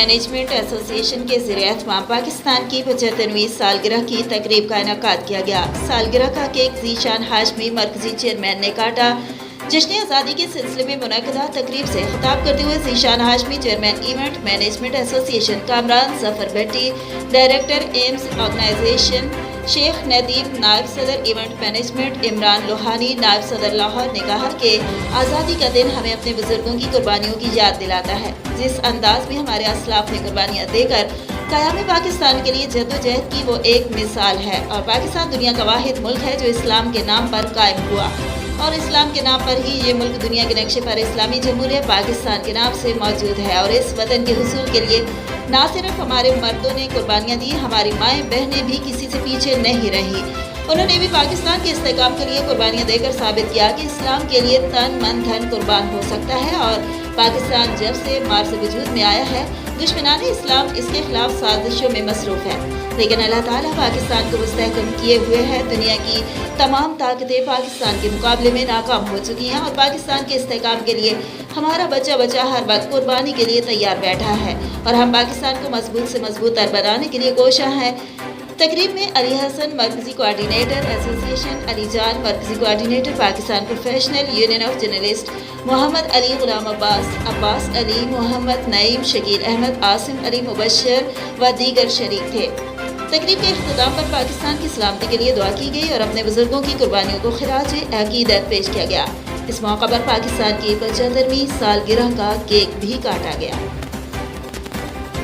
Management ایسوسی ایشن کے زیر اہتمام پاکستان کی 75ویں سالگرہ کی تقریب کا انعقاد کیا گیا۔ سالگرہ کا کیک ذیشان ہاشمی مرکزی چیئرمین نے کاٹا۔ جشن آزادی کے سلسلے میں منعقدہ تقریب سے خطاب کرتے ہوئے Zeeshan Hashmi chairman event management ایسوسی ایشن کامران ظفر بھٹی، ڈائریکٹر ایمز آرگنائزیشن شیخ ندیم، نائب صدر ایونٹ مینجمنٹ عمران لوہانی، نائب صدر لاہور نے کہا کہ آزادی کا دن ہمیں اپنے بزرگوں کی قربانیوں کی یاد دلاتا ہے، جس انداز میں ہمارے اسلاف نے قربانیاں دے کر قیام پاکستان کے لیے جدوجہد کی وہ ایک مثال ہے، اور پاکستان دنیا کا واحد ملک ہے جو اسلام کے نام پر قائم ہوا، اور اسلام کے نام پر ہی یہ ملک دنیا کے نقشے پر اسلامی جمہوریہ پاکستان کے نام سے موجود ہے، اور اس وطن کے حصول کے لیے نہ صرف ہمارے مردوں نے قربانیاں دی، ہماری مائیں بہنیں بھی کسی سے پیچھے نہیں رہی۔ انہوں نے بھی پاکستان کے استحکام کے لیے قربانیاں دے کر ثابت کیا کہ اسلام کے لیے تن من دھن قربان ہو سکتا ہے، اور پاکستان جب سے مارز وجود میں آیا ہے، دشمنان اسلام اس کے خلاف سازشوں میں مصروف ہے، لیکن اللہ تعالیٰ پاکستان کو مستحکم کیے ہوئے ہے۔ دنیا کی تمام طاقتیں پاکستان کے مقابلے میں ناکام ہو چکی ہیں، اور پاکستان کے استحکام کے لیے ہمارا بچہ ہر وقت قربانی کے لیے تیار بیٹھا ہے، اور ہم پاکستان کو مضبوط سے مضبوط تر بنانے کے لیے کوشاں ہیں۔ تقریب میں علی حسن مرکزی کوآرڈینیٹر ایسوسی ایشن، علی جان مرکزی coordinator Pakistan professional union of journalist, Muhammad Ali Ghulam Abbas علی، محمد نعیم، شکیل احمد، عاصم علی مبشر و دیگر شریک تھے۔ تقریب کے اختتام پر پاکستان کی سلامتی کے لیے دعا کی گئی اور اپنے بزرگوں کی قربانیوں کو خراج عقیدت پیش کیا گیا۔ اس موقع پر پاکستان کی 75ویں سالگرہ کا کیک بھی کاٹا گیا۔